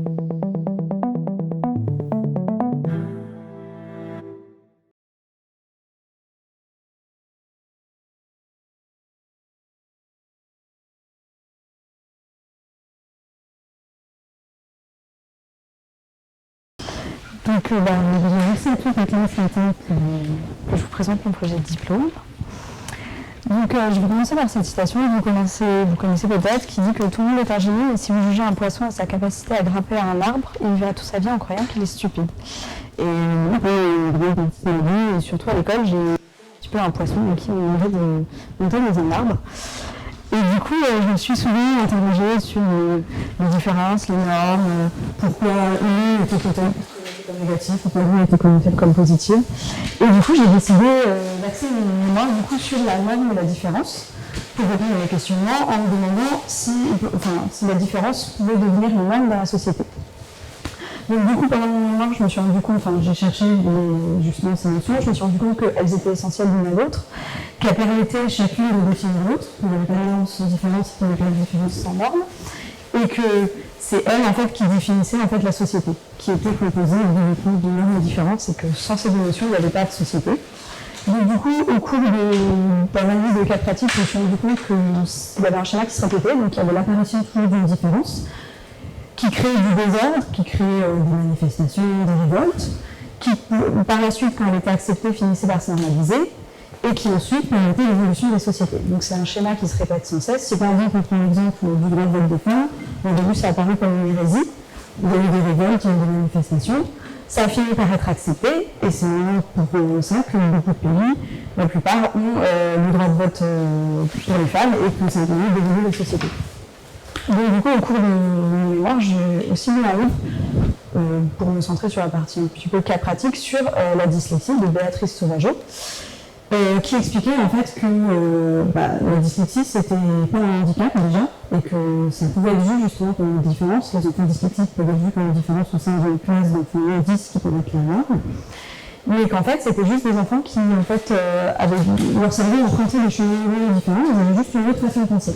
Donc, merci à tous d'être là ce matin que je vous présente mon projet de diplôme. Donc, je vais commencer par cette citation que vous connaissez peut-être, qui dit que tout le monde est un génie, et si vous jugez un poisson à sa capacité à grimper à un arbre, il vivra toute sa vie en croyant qu'il est stupide. Et et surtout à l'école, j'ai un petit peu un poisson qui m'a demandé de monter dans un arbre. Et du coup, je me suis souvent interrogée sur les différences, les normes, pourquoi une était connotée comme négative, pourquoi l'une était connotée comme positive. Et du coup, j'ai décidé d'axer mon mémoire sur la norme et la différence pour répondre à mes questionnements en me demandant si la différence pouvait devenir une norme dans la société. Donc du coup, pendant mon mémoire, je me suis rendu compte, j'ai cherché justement ces notions, je me suis rendu compte qu'elles étaient essentielles l'une à l'autre, qu'elles permettaient chacune de définir l'autre, qu'il n'y avait pas de normes sans différence, qu'il n'y avait pas de différence sans normes, et que c'est elles en fait qui définissaient en fait la société, qui était composée de normes et différentes, et que sans ces deux notions, il n'y avait pas de société. Donc du coup, au cours de l'analyse de cas pratiques, je me suis rendu compte qu'il y avait un schéma qui se répétait, donc il y avait l'apparition toujours d'une différence, qui crée du désordre, qui crée des manifestations, des révoltes, qui par la suite, quand elle était acceptée, finissait par se normaliser, et qui ensuite permettait l'évolution des sociétés. Donc c'est un schéma qui se répète sans cesse. Si par exemple on prend l'exemple du droit de vote des femmes, au début ça a apparu comme une hérésie, il y a eu des révoltes, il y a eu des manifestations, ça a fini par être accepté, et c'est pour ça que beaucoup de pays, la plupart, ont le droit de vote pour les femmes, et que ça a permis d'évoluer les sociétés. Donc du coup, au cours de mon mémoire, j'ai aussi mis en route, pour me centrer sur la partie un petit peu cas pratique, sur la dyslexie de Béatrice Sauvageau, qui expliquait en fait que la dyslexie c'était pas un handicap déjà, et que ça pouvait être vu justement comme une différence. Les enfants dyslexiques peuvent être vus comme une différence au sein d'une classe d'enfants 10 qui peuvent être la norme. Mais qu'en fait, c'était juste des enfants qui, en fait, avaient leur cerveau emprunté des chemins différents, ils avaient juste une autre façon de penser.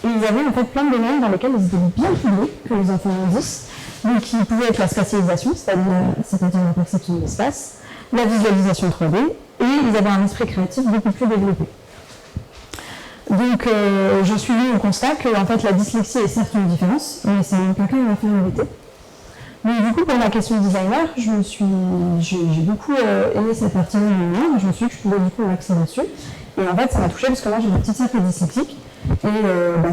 Et ils avaient en fait plein de domaines dans lesquels ils étaient bien plus doués que les enfants 10, donc qui pouvaient être la spatialisation, c'est-à-dire la perception de l'espace, la visualisation 3D, et ils avaient un esprit créatif beaucoup plus développé. Donc, je suis venue au constat que, en fait, la dyslexie est certes une différence, mais c'est en aucun cas une infériorité. Donc du coup, pour ma question de designer, j'ai beaucoup aimé cette partie de mon mémoire, je me suis dit que je pouvais du coup m'axer là-dessus. Et en fait, ça m'a touchée parce que moi j'ai une petite sœur qui est dyslexique. Et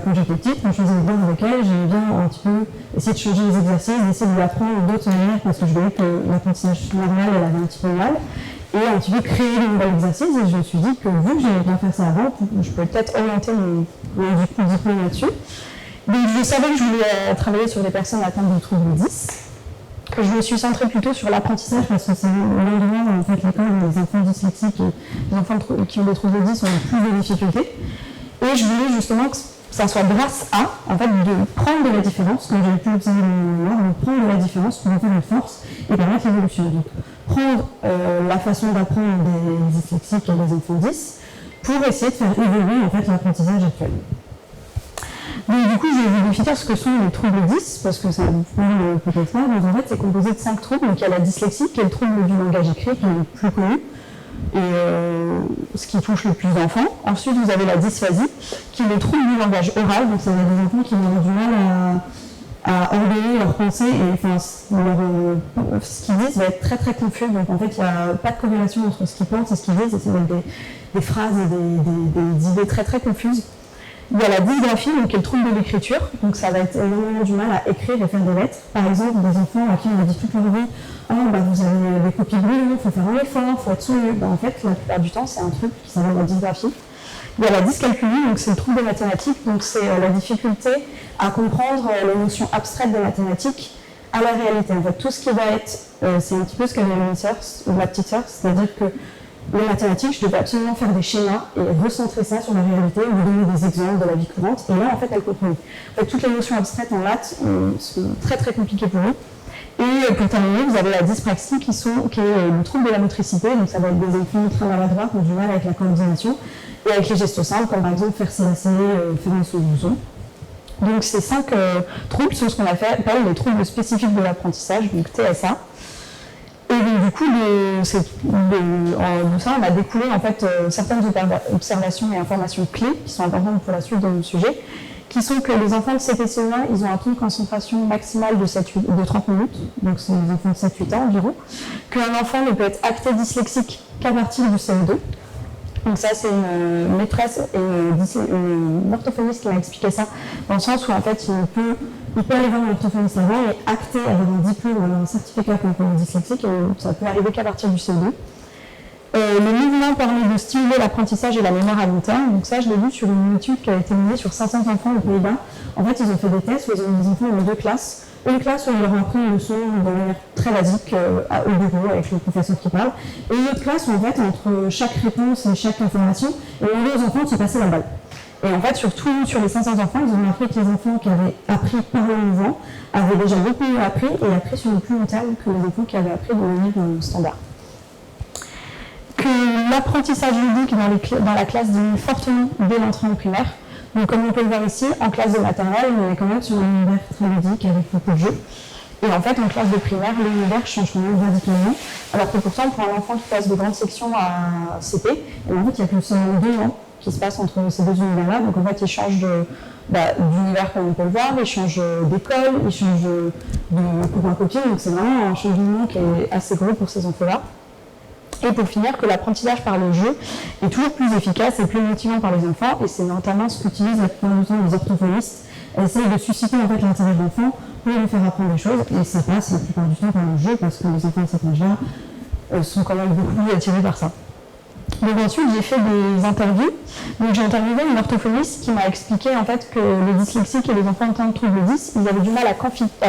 quand j'étais petite, quand je faisais le devoir avec elle, j'aimais bien un petit peu essayer de changer les exercices, d'essayer de lui apprendre d'autres manières parce que je voyais que l'apprentissage normal, elle avait un petit peu mal. Et un petit peu créer de nouveaux exercices. Et je me suis dit que vu que j'aimais bien faire ça avant, je pouvais peut-être orienter mon diplôme là-dessus. Donc je savais que je voulais travailler sur des personnes atteintes de troubles 10. Que je me suis centrée plutôt sur l'apprentissage parce que c'est l'endroit en fait l'école où les enfants dyslexiques et les enfants qui ont des troubles 10 ont le plus de difficultés. Et je voulais justement que ça soit grâce à, en fait, de prendre de la différence, comme j'avais pu observer dans mon mémoire, de prendre de la différence pour en faire une force et permettre l'évolution. Donc, prendre la façon d'apprendre des dyslexiques et des enfants 10 pour essayer de faire évoluer en fait l'apprentissage actuel. Donc du coup, je vais vous définir ce que sont les troubles 10, parce que ça vous parle peut-être pas. Donc en fait, c'est composé de 5 troubles. Donc il y a la dyslexie, qui est le trouble du langage écrit, qui est le plus connu, et ce qui touche le plus d'enfants. Ensuite, vous avez la dysphasie, qui est le trouble du langage oral. Donc ça va être des enfants qui vont avoir du mal à ordonner leurs pensées, et ce qu'ils disent va être très très confus. Donc en fait, il n'y a pas de corrélation entre ce qu'ils pensent et ce qu'ils disent, et ça va être des phrases et des idées très très confuses. Il y a la dysgraphie, donc qui est le trouble de l'écriture, donc ça va être énormément du mal à écrire et faire des lettres. Par exemple, des enfants à qui on a dit toute leur vie « vous avez des copies brouillons, il faut faire un effort, il faut être sourd ». En fait, la plupart du temps, c'est un truc qui s'appelle la dysgraphie. Il y a la dyscalculie, donc c'est le trouble des mathématiques, donc c'est la difficulté à comprendre les notions abstraites des mathématiques à la réalité. En fait, tout ce qui va être, c'est un petit peu ce qu'avait ma petite sœur, c'est-à-dire que les mathématiques, je devais absolument faire des schémas et recentrer ça sur la réalité, ou donner des exemples de la vie courante, et là, en fait, elle comprenait. En fait, toutes les notions abstraites en maths sont très très compliquées pour eux. Et pour terminer, vous avez la dyspraxie qui est le trouble de la motricité, donc ça va être des enfants très maladroits qui ont du mal avec la coordination, et avec les gestes simples, comme par exemple faire ses lacets, faire un saut. Donc ces 5 troubles sont ce qu'on appelle les troubles spécifiques de l'apprentissage, donc TSA. Et donc, du coup, de ça, on a découlé en fait certaines observations et informations clés qui sont importantes pour la suite de nos sujets, qui sont que les enfants de CP-CE1, ils ont un taux de concentration maximale de 30 minutes, donc c'est les enfants de 7-8 ans environ, qu'un enfant ne peut être acté dyslexique qu'à partir du CE2. Donc ça, c'est une maîtresse et une orthophoniste qui m'a expliqué ça, dans le sens où en fait, il peut aller voir un orthophoniste avant et acter avec un diplôme ou un certificat comme enfant dyslexique, et ça peut arriver qu'à partir du CE2. Le mouvement permet de stimuler l'apprentissage et la mémoire à long terme. Donc ça, je l'ai vu sur une étude qui a été menée sur 500 enfants aux Pays-Bas. En fait, ils ont fait des tests où ils ont mis des enfants dans 2 classes. Une classe où ils leur ont appris une leçon de manière très basique au bureau avec le professeur qui parle. Et une autre classe où en fait, entre chaque réponse et chaque information, ils ont demandé aux enfants de se passer la balle. Et en fait, surtout sur les 500 enfants, ils ont appris que les enfants qui avaient appris par le mouvement avaient déjà beaucoup mieux appris et appris sur le plus long terme que les enfants qui avaient appris de manière standard. Que l'apprentissage ludique dans la classe diminue fortement dès l'entrée en primaire. Donc comme on peut le voir ici, en classe de maternelle, on est quand même sur un univers très ludique avec beaucoup de jeux. Et en fait, en classe de primaire, l'univers change quand même radicalement. Alors que pourtant, pour un enfant qui passe de grande section à CP, en fait, il n'y a que seulement 2 ans qui se passent entre ces 2 univers-là. Donc en fait, il change d'univers comme on peut le voir, il change d'école, il change de copain-copine. Donc c'est vraiment un changement qui est assez gros pour ces enfants-là. Et pour finir, que l'apprentissage par le jeu est toujours plus efficace et plus motivant par les enfants, et c'est notamment ce qu'utilisent la plupart du temps les orthophonistes. Elles essayent de susciter en fait l'intérêt de l'enfant pour lui faire apprendre des choses, et ça passe la plupart du temps par le jeu, parce que les enfants de cet âge-là sont quand même beaucoup attirés par ça. Donc ensuite, j'ai fait des interviews. Donc j'ai interviewé une orthophoniste qui m'a expliqué en fait que les dyslexiques et les enfants atteints de troubles 10, ils avaient du mal à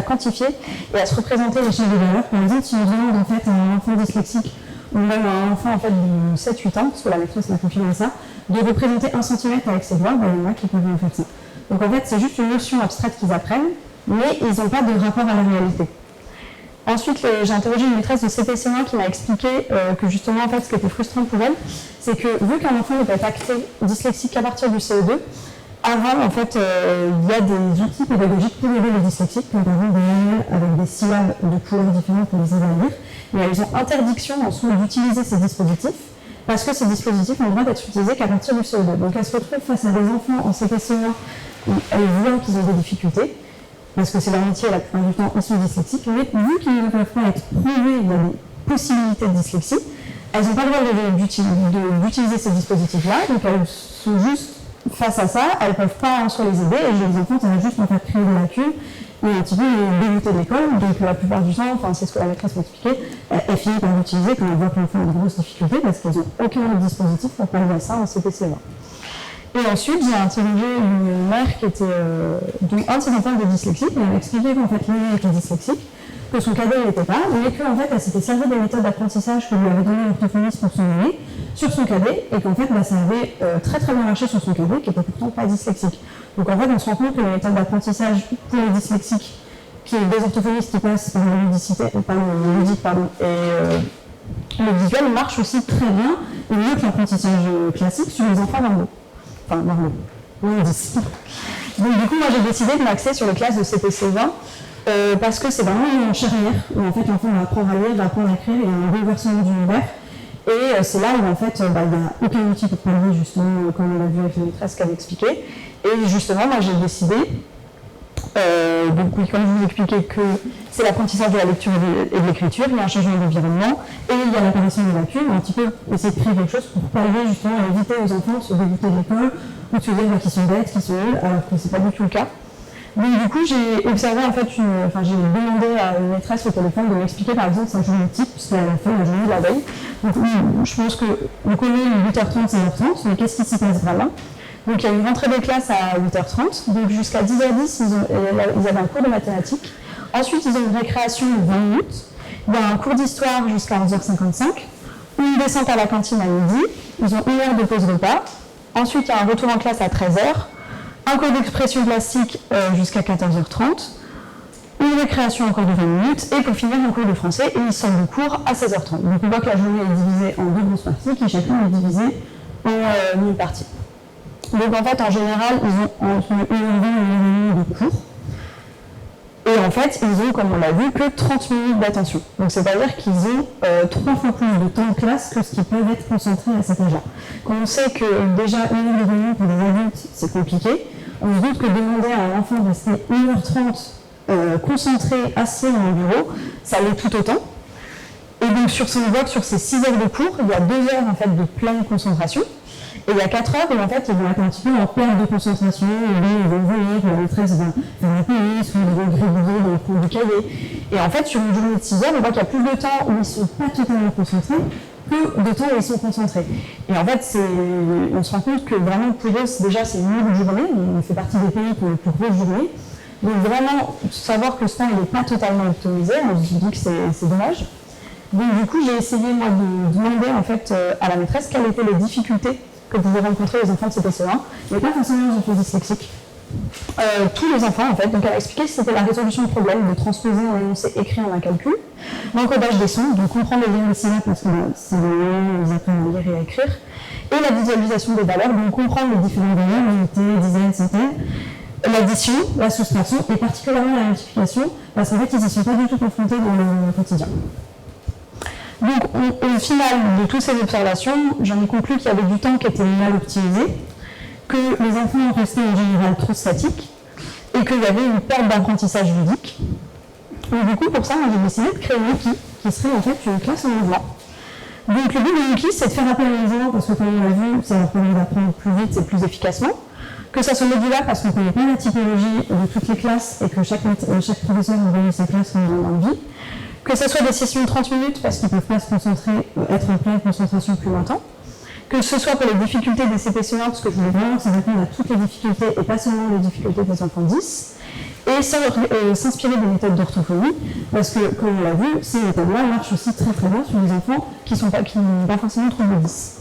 quantifier et à se représenter l'échelle des valeurs. Par exemple, si on demande en fait à un enfant dyslexique ou même un enfant en fait de 7-8 ans, parce que la maîtresse m'a confirmé ça, de représenter 1 cm avec ses doigts, il y en a qui peuvent faire ça. Donc en fait, c'est juste une notion abstraite qu'ils apprennent, mais ils n'ont pas de rapport à la réalité. Ensuite, j'ai interrogé une maîtresse de CP-CE1 qui m'a expliqué que justement, en fait, ce qui était frustrant pour elle, c'est que vu qu'un enfant ne peut être acté dyslexique qu'à partir du CE2, avant, en fait, il y a des outils pédagogiques pour aider les dyslexiques, comme par exemple des manuels avec des syllabes de couleurs différentes pour les aider à lire. Mais elles ont interdiction en soi d'utiliser ces dispositifs, parce que ces dispositifs ont le droit d'être utilisés qu'à partir du CE2. Donc elles se retrouvent face à des enfants en CP-CE1 où elles voient qu'ils ont des difficultés, parce que c'est leur métier, la plupart du temps, ils sont dyslexiques, mais vu qu'ils ne peuvent pas être prouvés dans des possibilités de dyslexie, elles n'ont pas le droit d'utiliser ces dispositifs-là, donc elles sont juste face à ça, elles ne peuvent pas en soi les aider, et les enfants, ça va juste en fait créer des lacunes, et un petit peu les dégoûter de l'école, donc la plupart du temps, c'est ce que la maîtresse m'a expliqué, elle finit par l'utiliser quand elle voit que l'enfant a de grosses difficultés, parce qu'elles n'ont aucun autre dispositif pour pallier à ça en CP-CE1. Et ensuite, j'ai interrogé une mère qui était un de ses enfants était dyslexique, et elle m'a expliqué qu'en fait, lui était dyslexique, que son cadet n'était pas, mais qu'en fait, elle s'était servi des méthodes d'apprentissage que lui avait donné l'orthophoniste pour son aîné sur son cadet, et qu'en fait, ça avait très très bien marché sur son cadet, qui était pourtant pas dyslexique. Donc en fait, on se rend compte que les méthodes d'apprentissage pour les dyslexiques, qui est des orthophonistes qui passent par la ludicité, et le visuel marche aussi très bien, et mieux que l'apprentissage classique sur les enfants normaux. Enfin, normaux. Oui, 10. Donc du coup, moi j'ai décidé de m'axer sur les classes de CP-CE1, parce que c'est vraiment une charnière où en fait l'enfant va apprendre à lire, va apprendre à écrire, il y a un bouleversement de l'univers. Et c'est là où en fait il n'y a aucun outil pour pallier, justement, comme on l'a vu avec la maîtresse qu'elle expliqué. Et justement, moi j'ai décidé, donc oui, comme je vous expliquais, que c'est l'apprentissage de la lecture et de l'écriture, il y a un changement d'environnement, et il y a l'apparition de lacunes, un petit peu essayer de créer quelque chose pour pallier justement à éviter aux enfants de se dégoûter de l'école, ou de se dire qu'ils sont bêtes, qu'ils sont nuls, alors que c'est pas du tout le cas. Donc du coup, j'ai observé en fait, j'ai demandé à une maîtresse au téléphone de m'expliquer par exemple sa journée type, puisqu'elle a fait la journée de la veille. Donc je pense qu'on connaît 8h30, 16h30, mais qu'est-ce qui s'y passe vraiment? Donc il y a une rentrée des classes à 8h30, donc jusqu'à 10h10, ils avaient un cours de mathématiques. Ensuite, ils ont une récréation de 20 minutes. Il y a un cours d'histoire jusqu'à 11h55, une descente à la cantine à midi, ils ont 1 heure de pause repas. Ensuite, il y a un retour en classe à 13h. Un cours d'expression classique jusqu'à 14h30, une récréation encore de 20 minutes, et pour finir un cours de français, et ils sortent de cours à 16h30. Donc on voit que la journée est divisée en 2 grosses parties, qui chacune est divisée en une partie. Donc en fait, en général, ils ont entre 1h20 et 1h30 de cours. Et en fait, ils ont, comme on l'a vu, que 30 minutes d'attention. Donc c'est-à-dire qu'ils ont 3 fois plus de temps de classe que ce qu'ils peuvent être concentrés à cet âge-là. Quand on sait que déjà 1 heure de réunion pour des adultes, c'est compliqué, on se doute que demander à un enfant de rester 1h30 concentré, assis dans le bureau, ça l'est tout autant. Et donc sur son bloc, sur ces 6 heures de cours, il y a 2 heures en fait, de pleine concentration. Et il y a 4 heures où en fait ils vont être un petit peu en perte de concentration, ils vont venir, la maîtresse va faire la police, ou ils vont gribouiller dans le cours du cahier. Et en fait, sur une journée de 6 heures, on voit qu'il y a plus de temps où ils ne sont pas totalement concentrés que de temps où ils sont concentrés. Et en fait, on se rend compte que vraiment pour eux, déjà c'est une longue journée, on fait partie des pays qui ont les plus grosses journées. Donc vraiment, savoir que ce temps n'est pas totalement optimisé, on se dit que c'est dommage. Donc du coup, j'ai essayé moi de demander en fait à la maîtresse quelles étaient les difficultés que pouvaient rencontrer les enfants de CPCE1, mais pas forcément les enfants dyslexiques. Tous les enfants en fait, donc elle a expliqué que c'était la résolution de problèmes, de transposer un énoncé écrit en un calcul, l'encodage des sons, donc comprendre les lignes de syllabes parce que c'est des mots, ils apprennent à lire et à écrire, et la visualisation des valeurs, donc comprendre les différentes valeurs, unité, dizaines, centaines, l'addition, la soustraction et particulièrement la multiplication, parce qu'en fait ils ne sont pas du tout confrontés dans le quotidien. Donc, au final de toutes ces observations, j'en ai conclu qu'il y avait du temps qui était mal optimisé, que les enfants restaient en général trop statiques, et qu'il y avait une perte d'apprentissage ludique. Donc, du coup, pour ça, j'ai décidé de créer un wiki, qui serait en fait une classe en mouvement. Donc, le but du wiki, c'est de faire appel aux enfants, parce que comme on l'a vu, ça leur permet d'apprendre plus vite et plus efficacement. Que ça soit modulaire, parce qu'on ne connaît pas la typologie de toutes les classes, et que chaque professeur envoie sa classe en envie. Que ce soit des sessions de 30 minutes parce qu'ils ne peuvent pas se concentrer, être en pleine concentration plus longtemps. Que ce soit pour les difficultés des CPCE1, parce que je voulais vraiment que ça réponde à toutes les difficultés et pas seulement les difficultés des enfants 10. Et s'inspirer des méthodes d'orthophonie, parce que, comme on l'a vu, ces méthodes-là marchent aussi très très bien sur les enfants qui n'ont pas forcément trouvé 10.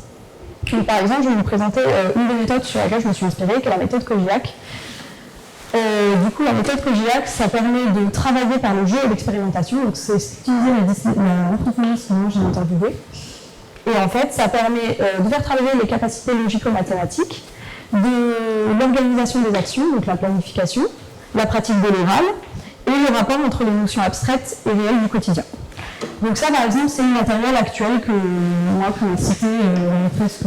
Donc, par exemple, je vais vous présenter une des méthodes sur laquelle je me suis inspirée, qui est la méthode Cogillac. Du coup, la méthode Cogillac, ça permet de travailler par le jeu et l'expérimentation. Donc, c'est utiliser l'orthophoniste que moi j'ai interviewé. Et en fait, ça permet de faire travailler les capacités logico-mathématiques, de l'organisation des actions, donc la planification, la pratique de l'oral, et le rapport entre les notions abstraites et réelles du quotidien. Donc ça, par exemple, c'est le matériel actuel que m'a cité la maîtresse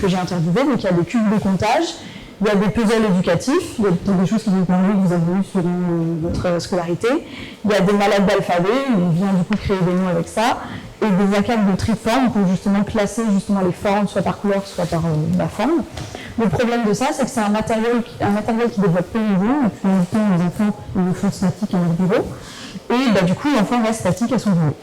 que j'ai interviewée. Donc il y a des cubes de comptage, il y a des puzzles éducatifs, il y a des choses qui vont parler, que vous avez vues selon votre scolarité. Il y a des malades d'alphabet, on vient du coup créer des mots avec ça, et des ACAC de triforme pour justement classer justement les formes, soit par couleur, soit par la forme. Le problème de ça, c'est que c'est un matériel qui développe peu de niveau. La plupart du temps, les enfants ont une force statique à leur bureau. Et du coup, l'enfant reste statique à son bureau.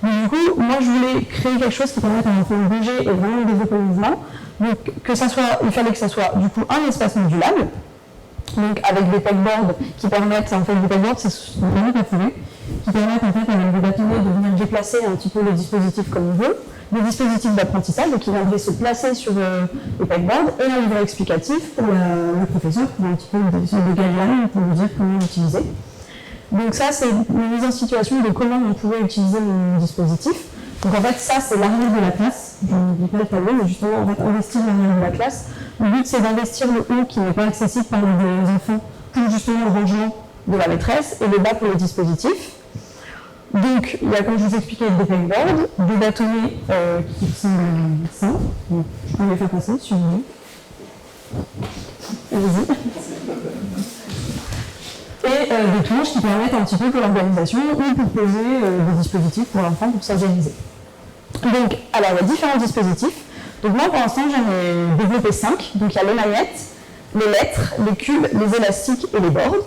Donc, du coup, moi, je voulais créer quelque chose qui permette à l'enfant de bouger et vraiment de développer le mouvement. Donc, il fallait que ça soit du coup un espace modulable, donc avec des pegboards qui permettent, en fait, des pegboards, c'est vraiment perforé, qui permettent en fait à un bâtonnier de venir déplacer un petit peu les dispositifs comme il veut, des dispositifs d'apprentissage, donc qui viendraient se placer sur le pegboard, et un livret explicatif pour le professeur, pour un petit peu une sorte de guideline pour lui dire comment l'utiliser. Donc ça, c'est une mise en situation de comment on pouvait utiliser le dispositif. Donc en fait, ça, c'est l'arrière de la classe. Je ne dis pas le tableau, mais justement, on va investir l'arrière de la classe. Le but, c'est d'investir le haut qui n'est pas accessible par les enfants pour justement le rangement de la maîtresse et le bas pour le dispositif. Donc, il y a, comme je vous expliquais, des pegboards, des bâtonnets qui ressemblent à ça. Donc, je peux les faire passer, si vous voulez. Allez-y. Et des touches qui permettent un petit peu pour l'organisation ou pour poser des dispositifs pour l'enfant pour s'organiser. Donc, alors, il y a différents dispositifs. Donc, moi, pour l'instant, j'en ai développé 5. Donc, il y a les magnettes, les lettres, les cubes, les élastiques et les boards.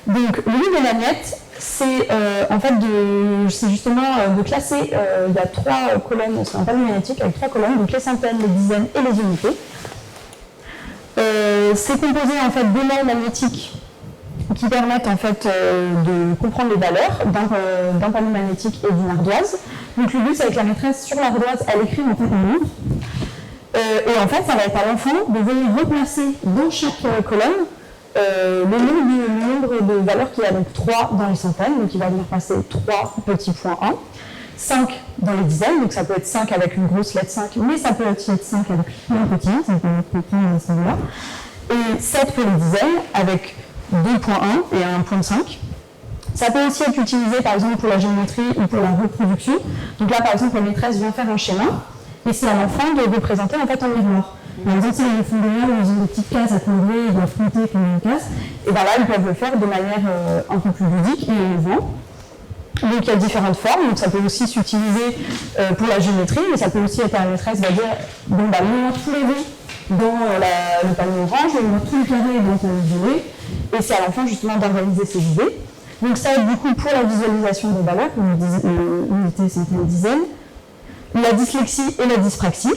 Donc, le but des magnettes, c'est en fait c'est justement de classer, il y a 3 colonnes, c'est un panneau magnétique avec 3 colonnes, donc les centaines, les dizaines et les unités. C'est composé en fait d'éléments magnétiques qui permettent en fait de comprendre les valeurs d'un panneau magnétique et d'une ardoise. Donc le but, c'est avec la maîtresse sur l'ardoise, elle écrit en fait un nombre. Et en fait, ça va être à l'enfant de venir replacer dans chaque colonne le nombre de valeurs qu'il y a, donc 3 dans les centaines, donc il va venir passer 3 petits points 1. 5 dans les dizaines, donc ça peut être 5 avec une grosse lettre 5, mais ça peut aussi être 5 avec plein de petits, ça peut comprendre à ce niveau-là. Et 7 pour les dizaines avec 2.1 et 1.5. Ça peut aussi être utilisé par exemple pour la géométrie ou pour la reproduction. Donc là par exemple la maîtresse vient faire un schéma et c'est à l'enfant de représenter en fait un miroir. Par exemple, si ils font des ils ont des petites cases à combler, ils doivent compter comme une case, et bien là ils peuvent le faire de manière un peu plus ludique et on voit. Donc il y a différentes formes, donc ça peut aussi s'utiliser pour la géométrie, mais ça peut aussi être la maîtresse va dire bon bah mets-moi tous les ronds dans le panneau orange, mets-moi tous les carrés dans le panneau violet, et c'est à l'enfant justement d'organiser ses idées. Donc ça aide beaucoup pour la visualisation des valeurs, comme unité, centaine, dizaine, la dyslexie et la dyspraxie,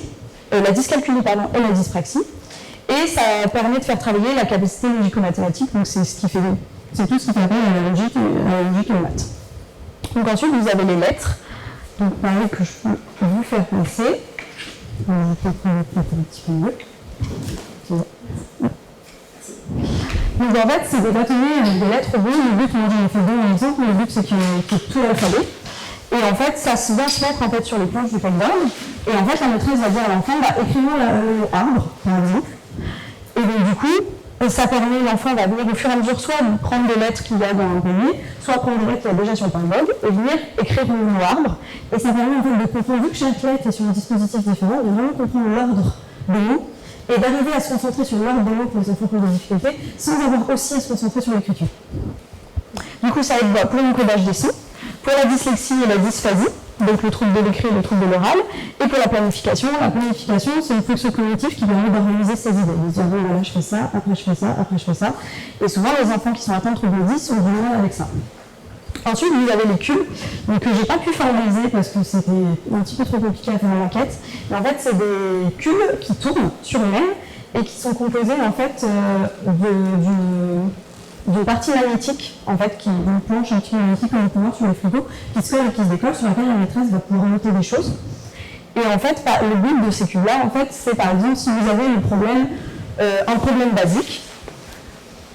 la dyscalculie pardon, et la dyspraxie, et ça permet de faire travailler la capacité logico-mathématique, donc c'est ce qui fait, c'est tout ce qui fait appel à la logique et aux maths. Donc ensuite vous avez les lettres, donc pareil que je peux vous faire passer, je vais prendre un petit peu mieux. Donc en fait, c'est des bâtonnets avec des lettres bleues. Le but, moi j'en ai fait deux en exemple, mais le but c'est qu'il y ait tout l'alphabet. Et en fait, ça vient se mettre en fait, sur les planches du packboard. Et en fait, la maîtresse va dire à l'enfant, bah, écris-moi le arbre, par exemple. Et donc du coup, ça permet, l'enfant va venir au fur et à mesure soit prendre des lettres qu'il y a dans le panier, soit prendre des lettres qu'il y a déjà sur le packboard, et venir écrire le mot arbre. Et ça permet en fait de comprendre, vu que chaque lettre est sur un dispositif différent, de vraiment comprendre l'ordre des mots. Et d'arriver à se concentrer sur l'ordre des mots pour les enfants qui ont des difficultés, sans avoir aussi à se concentrer sur l'écriture. Du coup, ça aide pour l'encodage des sons, pour la dyslexie et la dysphasie, donc le trouble de l'écrit et le trouble de l'oral, et pour la planification, c'est une fonction cognitive qui permet d'organiser ses idées. De dire, bon, voilà, je fais ça, après je fais ça, après je fais ça. Et souvent, les enfants qui sont atteints de trouble de 10 ont du mal avec ça. Ensuite, vous avez les cubes, donc que j'ai pas pu formaliser parce que c'était un petit peu trop compliqué à faire en maquette. Mais en fait, c'est des cubes qui tournent sur eux-mêmes et qui sont composés en fait d'une partie magnétique, en fait, d'une planche magnétique comme on peut voir sur les frigos, qui se colle et qui se décolle, sur laquelle la maîtresse va pouvoir noter des choses. Et en fait, le but de ces cubes-là, en fait, c'est par exemple si vous avez un problème basique.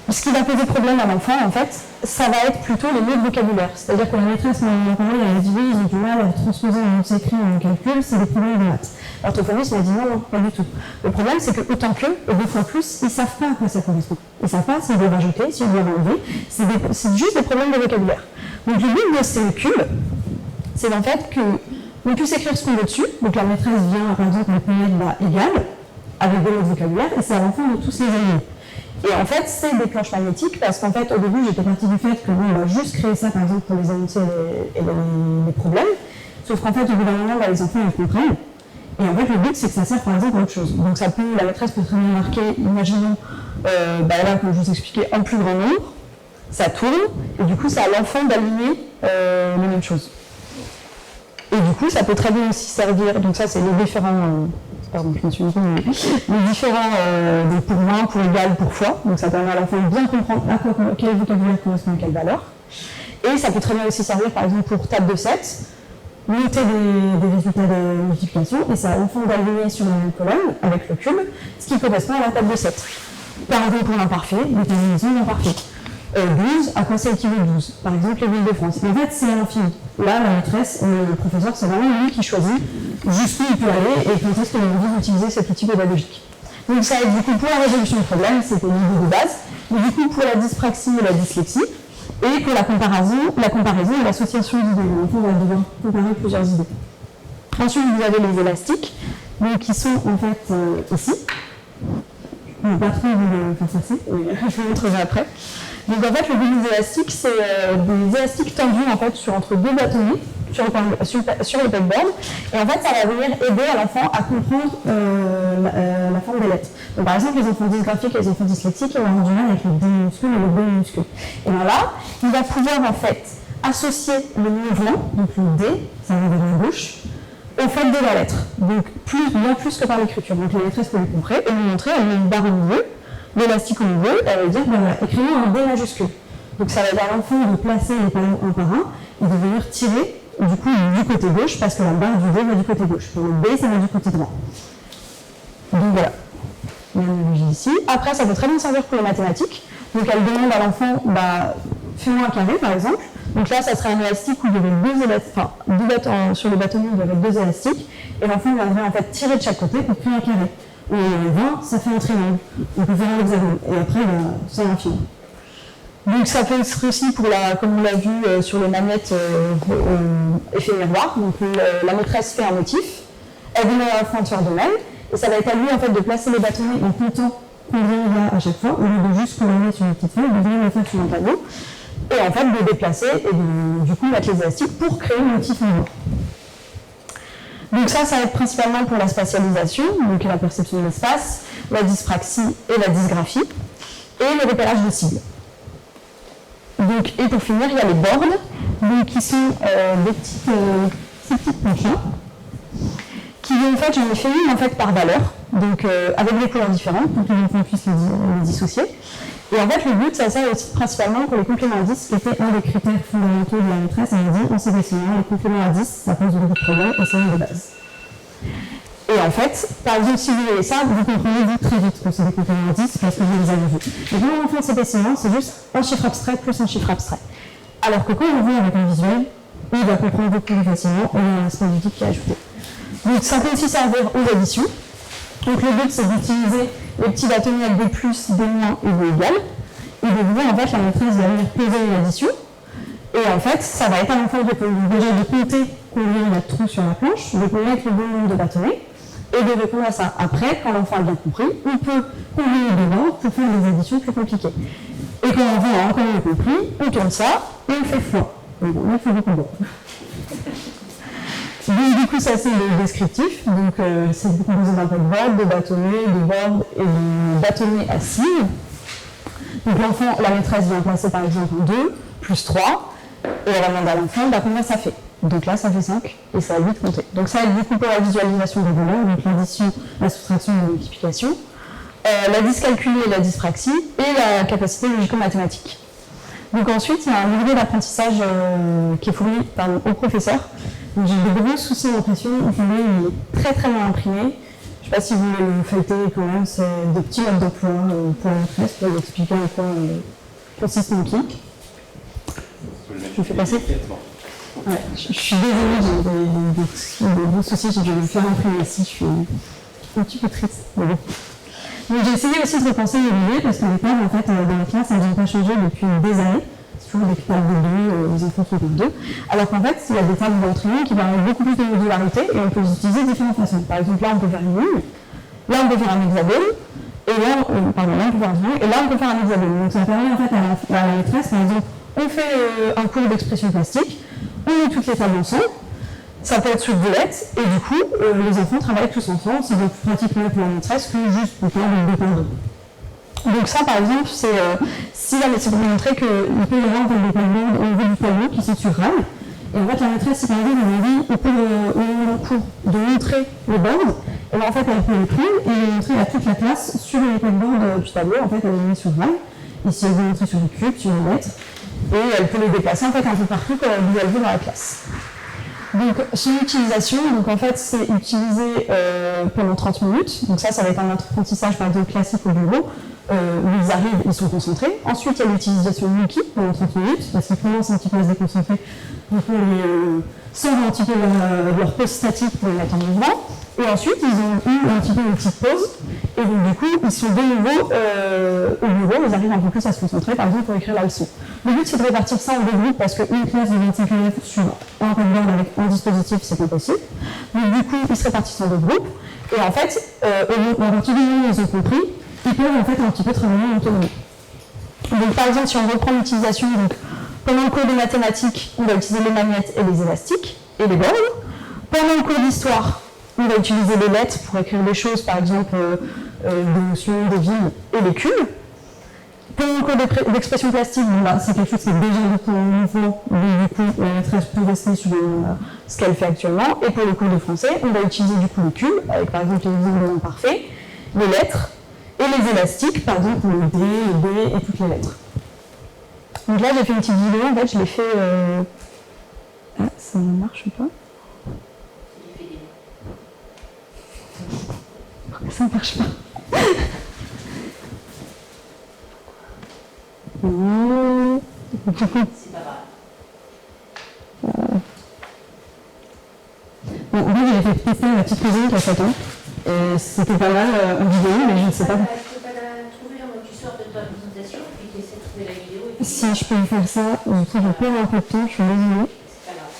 Ce qui va poser problème à l'enfant, en fait, ça va être plutôt les mots de vocabulaire. C'est-à-dire que la maîtresse m'a parlé, elle a dit oui, ils ont du mal à transposer un mot écrit en calcul, c'est des problèmes de maths. L'orthophoniste m'a dit non, pas du tout. Le problème, c'est que autant qu'eux, et deux fois plus, ils ne savent pas à quoi ça correspond. Ils ne savent pas s'ils doivent rajouter, s'ils doivent enlever. C'est juste des problèmes de vocabulaire. Donc le but de ces cubes, c'est en fait qu'on puisse écrire ce qu'on veut dessus. Donc la maîtresse vient, par exemple, avec une lettre égale, avec des mots de vocabulaire, et c'est à l'enfant de tous les aligner. Et en fait, c'est des planches magnétiques parce qu'en fait, au début, j'étais partie du fait qu'on va juste créer ça, par exemple, pour les annoncer les problèmes. Sauf qu'en fait, au bout d'un moment, les enfants, ils comprennent. Et en fait, le but, c'est que ça sert, par exemple, à autre chose. Donc, la maîtresse peut très bien marquer, imaginons, là, comme je vous expliquais, en plus grand nombre, ça tourne, et du coup, c'est à l'enfant d'aligner les mêmes choses. Et du coup, ça peut très bien aussi servir, donc ça, c'est les différents... Pardon, je me suis dit, les différents pour moins, pour égal, pour fois. Donc ça permet à l'enfant de bien comprendre quel vocabulaire correspond à quelle valeur. Et ça peut très bien aussi servir, par exemple, pour table de 7, noter des résultats de multiplication, et c'est à l'enfant d'aligner sur la même colonne, avec le cube, ce qui correspond à la table de 7. Par exemple, pour l'imparfait, déterminaison de l'imparfait. 12, à quoi ça équivaut 12? Par exemple, les villes de France. Et en fait, c'est à l'infini. Là, la maîtresse, le professeur, c'est vraiment lui qui choisit jusqu'où il peut aller et quand est-ce qu'il a envie d'utiliser cet outil pédagogique. Donc ça aide beaucoup pour la résolution de problèmes, c'était l'idée de base, mais du coup pour la dyspraxie et la dyslexie, et pour la comparaison et l'association d'idées. Donc on va devoir comparer plusieurs idées. Ensuite, vous avez les élastiques, donc, qui sont en fait ici. Je ne vais pas trop vous faire ça, je vous montrerai après. Donc en fait, le but des élastiques, c'est des élastiques tendus en fait, entre deux bâtonnets sur le packboard. Et en fait, ça va venir aider à l'enfant à comprendre la forme des lettres. Donc par exemple, les enfants dysgraphiques et les enfants dyslexiques, ils vont avoir du mal avec le D minuscule et le B minuscule. Et bien là, il va pouvoir en fait associer le mouvement, donc le D, ça va vers la gauche, au fait de la lettre. Donc bien plus que par l'écriture. Donc la maîtresse peut lui comprendre et lui montrer, elle met une barre au milieu, l'élastique au milieu, elle va dire, voilà, écrivons un D majuscule. Donc ça va aider à l'enfant de placer les panneaux un par un et de venir tirer du coup du côté gauche parce que la barre du D va du côté gauche. Pour le B, ça va du côté droit. Donc voilà. L'analogie ici. Après, ça peut très bien servir pour les mathématiques. Donc elle demande à l'enfant, fais-moi un carré par exemple. Donc là, ça serait un élastique où il y avait sur le bâtonnet, il y avait 2 élastiques, et l'enfant viendrait en fait tirer de chaque côté pour créer un carré. Et 20, ça fait un triangle. On peut faire un hexagone. Et après, c'est l'infini. Donc ça peut être aussi pour comme on l'a vu sur les magnettes effet miroir. Donc la maîtresse fait un motif, elle demande à l'enfant de faire de même, et ça va être à lui en fait de placer les bâtonnets en comptant combien il y a à chaque fois, au lieu de juste colorier sur une petite feuille, de venir le faire sur un tableau, et en fait de déplacer et du coup mettre les élastiques pour créer le motif miroir. Donc ça va être principalement pour la spatialisation, donc la perception de l'espace, la dyspraxie et la dysgraphie, et le repérage de cibles. Donc, et pour finir, il y a les bornes, donc, qui sont ces petites planches-là, qui en fait, j'en ai fait une en fait, par valeur, donc avec des couleurs différentes, pour que les enfants puissent les dissocier. Et en fait, le but, ça sert aussi principalement pour les compléments à 10, qui était un des critères fondamentaux de la maîtresse. Elle a dit, en sélectionnant les compléments à 10, ça pose beaucoup de problèmes et c'est une de base. Et en fait, par exemple, si vous voyez ça, vous comprenez vite très vite que c'est des compléments à 10 parce que vous les avez vus. Et quand l'enfant sait dessiner, c'est juste un chiffre abstrait plus un chiffre abstrait. Alors que quand on le voit avec un visuel, il va comprendre beaucoup plus facilement et il y a un aspect ludique qui est ajouté. Donc ça peut aussi servir aux additions. Donc le but, c'est d'utiliser les petits bâtonnets avec des plus, des moins et des égales. Et de voir en fait la maîtresse va venir poser une addition. Et en fait, ça va être à l'enfant déjà de compter combien il y a de trous sur la planche, de connaître le bon nombre de bâtonnets, et de répondre à ça. Après, quand l'enfant a bien compris, on peut combiner les bords pour faire des additions plus compliquées. Et quand l'enfant a encore bien compris, on tourne ça et on fait fois. Donc on fait beaucoup de bords. Donc du coup, ça c'est le descriptif. Donc c'est composé d'un peu de bords, de bâtonnets, de bords et de bâtonnets à signes. Donc l'enfant, la maîtresse vient placer par exemple 2 plus 3, et elle demande à l'enfant combien ça fait. Donc là, ça fait 5, et ça a 8 compter. Donc ça aide beaucoup pour la visualisation des valeurs, donc l'addition, la soustraction et la multiplication, la dyscalculie et la dyspraxie, et la capacité logico-mathématique. Donc ensuite, il y a un livret d'apprentissage qui est fourni au professeur. Donc j'ai de gros soucis d'impression, il est très très bien imprimé. Je ne sais pas si vous voulez le feuilleter quand même, c'est des petits modes d'emploi pour la maîtresse, pour vous expliquer en quoi consiste mon kit. Je me fais passer. Ouais, je suis désolée, j'ai des gros soucis, j'ai dû le faire imprimer ici, je suis un petit peu triste. Mais bon. Donc j'ai essayé aussi de repenser les livres parce que les tables, en fait, dans la classe, elles n'ont pas changé depuis des années. C'est toujours des tables de 2, les enfants sont de 2. Alors qu'en fait, il y a des tables d'entraînement qui permettent beaucoup plus de modularité et on peut les utiliser de différentes façons. Par exemple, là, on peut faire une ligne, là, on peut faire un hexagone, et là, on peut faire un triangle, et là, on peut faire un hexagone. Donc ça permet en fait à la maîtresse, par exemple, on fait un cours d'expression plastique, on met toutes les tables ensemble, ça peut être sur boulette, et du coup, les enfants travaillent tous ensemble, c'est donc plus pratique pour la maîtresse que juste pour faire une dépendance. Donc ça, par exemple, c'est pour montrer qu'il peut y avoir des tableaux au niveau du tableau qui sont sur rail. Et en fait, la maîtresse, si par exemple, elle a envie, au cours de montrer les bords, et en fait, elle peut les prendre et les montrer à toute la classe sur les bords du tableau. En fait, elle les met sur rail. Ici, elle veut montrer sur les cubes, sur les lettres, et elle peut les déplacer en fait un peu partout quand elle veut dans la classe. Donc, son utilisation, donc en fait, c'est utilisé pendant 30 minutes. Donc ça va être un apprentissage par exemple classique au bureau, où ils arrivent, ils sont concentrés. Ensuite, il y a l'utilisation de Wiki pendant 30 minutes, parce qu'ils commencent un petit peu à se déconcentrer. Donc on les sort un petit peu leur pause statique pour les mettre en mouvement. Et ensuite, ils ont eu un petit peu une petite pause. Et donc du coup, ils sont de nouveau au bureau, ils arrivent un peu plus à se concentrer, par exemple, pour écrire la leçon. Le but, c'est de répartir ça en deux groupes, parce qu'une classe de 25 élèves sur un tableau avec un dispositif, c'est pas possible. Donc du coup, ils se répartissent en deux groupes. Et en fait, à partir du moment où ils ont compris, ils peuvent en fait un petit peu travailler en autonomie. Donc par exemple, si on reprend l'utilisation, pendant le cours de mathématiques, on va utiliser les magnettes et les élastiques, et les bornes. Pendant le cours d'histoire, on va utiliser les lettres pour écrire des choses, par exemple des notions, des villes et les cubes. Pendant le cours d'expression plastique, c'est quelque chose qui est déjà beaucoup nouveau, mais du coup, la maîtresse peut rester sur ce qu'elle fait actuellement. Et pour le cours de français, on va utiliser du coup les cubes, avec par exemple les lignes imparfaits, les lettres, et les élastiques, par exemple le D, le B et toutes les lettres. Donc là, j'ai fait une petite vidéo, en fait, je l'ai fait... Ah, ça ne marche pas. Ça ne marche pas. C'est pas grave. Bon, en fait, j'avais fait tester ma petite cousine qui a 7 ans. Et c'était pas mal en vidéo, mais je ne sais pas. Tu peux pas la trouver en mode tu sors de ta présentation et puis tu essaies de trouver la vidéo. Et puis... Si je peux faire ça, je vais perdre un peu de temps, je suis désolée. C'est pas grave.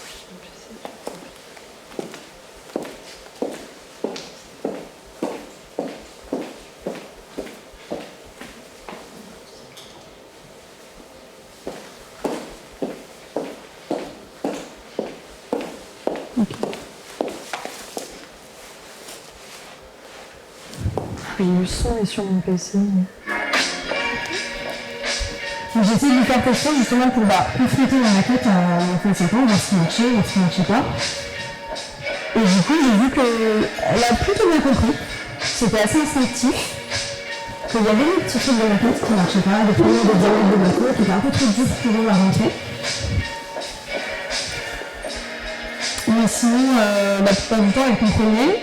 Oui, le son est sur mon PC. J'ai essayé de lui faire tester justement pour confronter la maquette à l'enfant de 5 ans, voir ce qui marchait, voir ce qui ne marchait pas. Et du coup, j'ai vu qu'elle a plutôt bien compris. C'était assez instinctif. Qu'il y avait des petits trucs de maquette qui ne marchaient pas, des premiers des dialogues de macro qui étaient un peu trop durs pour eux à rentrer. Mais sinon, la plupart du temps, elle comprenait.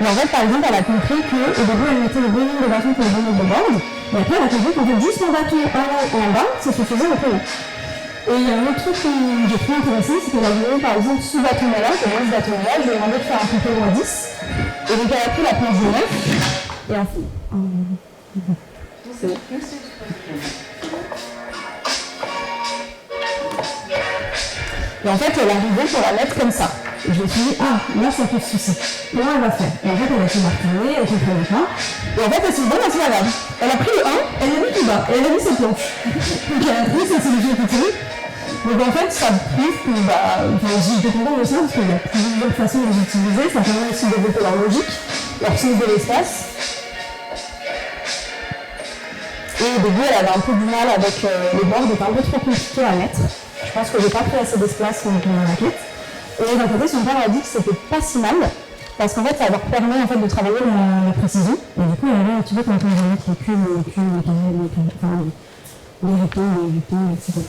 Mais en fait, par exemple, elle a compris qu'au début, elle mettait le bon nombre de bâtons pour le bon nombre de bornes, et après, elle a compris qu'en fait, juste un bâton en haut et en bas, ça suffisait au premier. Et il y a un autre truc que j'ai trouvé intéressant, c'est qu'elle a voulu, par exemple, ce bâton-là, que moi, ce bâton-là, je lui ai demandé de faire un complément à 10, et donc elle a pris la planche de 9, et en fait... Et en fait, elle est arrivée pour la mettre comme ça. Et je me suis dit, ah, là, ça pose souci. Comment elle va faire? Et en fait, elle a fait marquer, elle comprenait pas. Et en fait, elle s'est dit, bon, c'est pas grave. Elle a pris le 1, elle l'a mis tout bas, et elle a mis ses planches. Donc elle a pris cette solution continue. Donc en fait, ça prouve que, j'étais contente de ça, parce qu'il y a plusieurs façons de les utiliser. Ça permet aussi de développer leur logique, leur sens de l'espace. Et au début, elle avait un peu du mal avec les bords, c'était un peu trop compliqué à mettre. Je pense que j'ai pas pris assez d'espace dans la maquette. Et d'un côté, son père a dit que c'était pas si mal, parce qu'en fait, ça leur permet en fait, de travailler la précision. Et du coup, elle avait, tu vois, quand on va mettre les cubes, les rectangles, etc.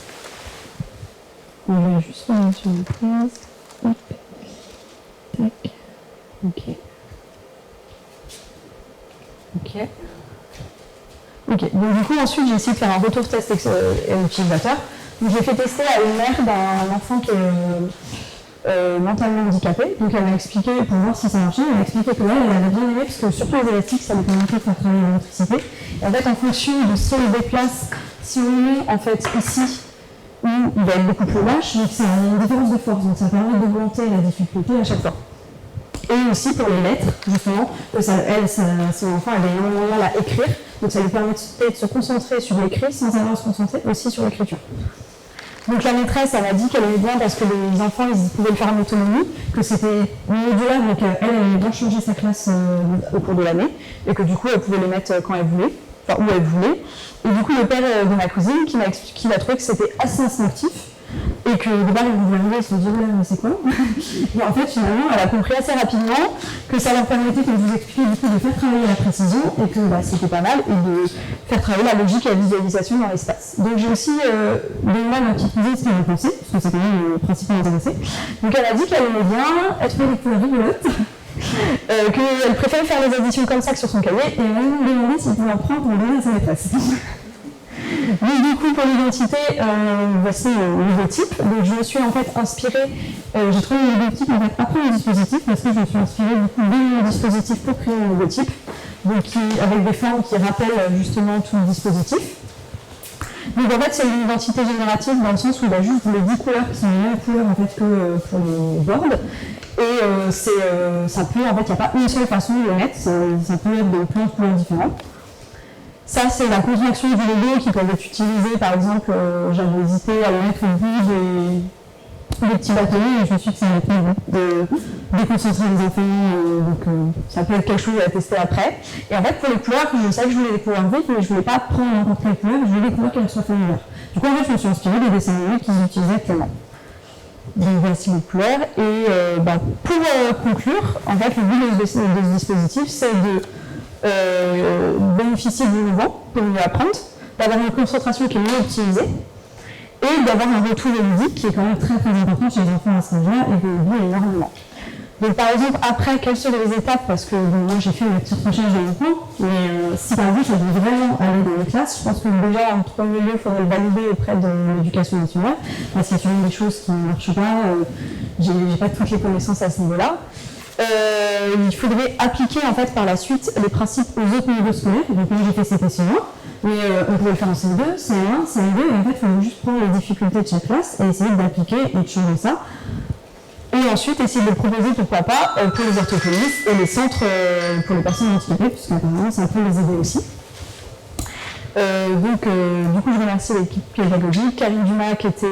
On va juste remettre sur la place. Hop. Tac. Ok. Ok. Ok. Donc du coup, ensuite, j'ai essayé de faire un retour test utilisateur. Donc j'ai fait tester à une mère d'un enfant qui est mentalement handicapé. Donc elle m'a expliqué, pour voir si ça marchait, elle m'a expliqué que là, elle avait bien aimé, parce que surtout les élastiques, ça lui permettait de faire travailler l'électricité. Et en fait, en fonction de si on le déplace, si on le met en fait ici, où il va être beaucoup plus lâche, donc c'est une différence de force, donc ça permet d'augmenter la difficulté à chaque fois. Et aussi pour les lettres, justement, que son enfant avait énormément de mal à écrire, donc ça lui permettait de se concentrer sur l'écrit sans avoir à se concentrer aussi sur l'écriture. Donc la maîtresse, elle a dit qu'elle aimait bien parce que les enfants, ils pouvaient le faire en autonomie, que c'était modulaire, donc elle aimait bien changer sa classe au cours de l'année, et que du coup, elle pouvait les mettre quand elle voulait, enfin où elle voulait. Et du coup, le père de ma cousine, qui a trouvé que c'était assez instinctif, et que au départ, ils arriver, ils se disaient, ouais, mais c'est quoi? Et en fait, finalement, elle a compris assez rapidement que ça leur permettait, comme je vous expliquais, du coup, de faire travailler la précision, et que c'était pas mal, et de faire travailler la logique et la visualisation dans l'espace. Donc j'ai aussi demandé à ma petite cousine ce qu'elle en pensait, parce que c'est quand même le principal intéressé. Donc elle a dit qu'elle aimait bien, elle trouvait des couleurs rigolotes, qu'elle préférait faire les additions comme ça que sur son cahier, et elle m'a demandé s'il pouvait en prendre pour donner à sa maîtresse. Donc du coup, pour l'identité, voici le logotype. Donc je me suis en fait inspirée, j'ai trouvé le logotype en fait après le dispositif, parce que je me suis inspirée du coup de mon dispositif pour créer le logotype, donc avec des formes qui rappellent justement tout le dispositif. Donc en fait, c'est une identité générative dans le sens où il a juste les 10 couleurs qui sont les mêmes couleurs en fait que pour les boards. Et ça peut, en fait, il n'y a pas une seule façon de le mettre, ça peut être de plein de couleurs différentes. Ça, c'est la construction du logo qui peut être utilisée. Par exemple, j'avais hésité à le mettre au bout des petits bâtonnets et je me suis dit que ça allait permettre de déconcentrer les enfants. Donc, ça peut être quelque chose à tester après. Et en fait, pour les couleurs, je savais que je voulais des couleurs vives, mais je ne voulais pas prendre n'importe quelle couleur, je voulais des couleurs qui soient familières. Du coup, en fait, je me suis inspirée des dessins animés qu'ils utilisaient actuellement. Donc, voici les couleurs. Et pour conclure, en fait, le but de ce dispositif, c'est de bénéficier du mouvement pour lui apprendre, d'avoir une concentration qui est mieux optimisée et d'avoir un retour ludique qui est quand même très très important chez les enfants à ce niveau-là et que vous énormément. Donc par exemple, après, quelles seraient les étapes? Parce que bon, moi j'ai fait ma petite recherche dans mon cours, mais si par exemple je veux vraiment aller dans les classes, je pense que déjà en premier lieu, il faudrait le valider auprès de l'éducation nationale, parce qu'il y a souvent des choses qui ne marchent pas, j'ai pas toutes les connaissances à ce niveau-là. Il faudrait appliquer en fait par la suite les principes aux autres niveaux scolaires. Donc moi j'ai fait CP1, mais on pouvait le faire en CE2, CE1, CE2, et en fait il faut juste prendre les difficultés de chaque classe et essayer d'appliquer et de changer ça. Et ensuite, essayer de le proposer, pourquoi pas, pour les orthophonistes et les centres pour les personnes handicapées, puisqu'apparemment, ça peut les aider aussi. Du coup, je remercie l'équipe pédagogique, Karine Dumas qui était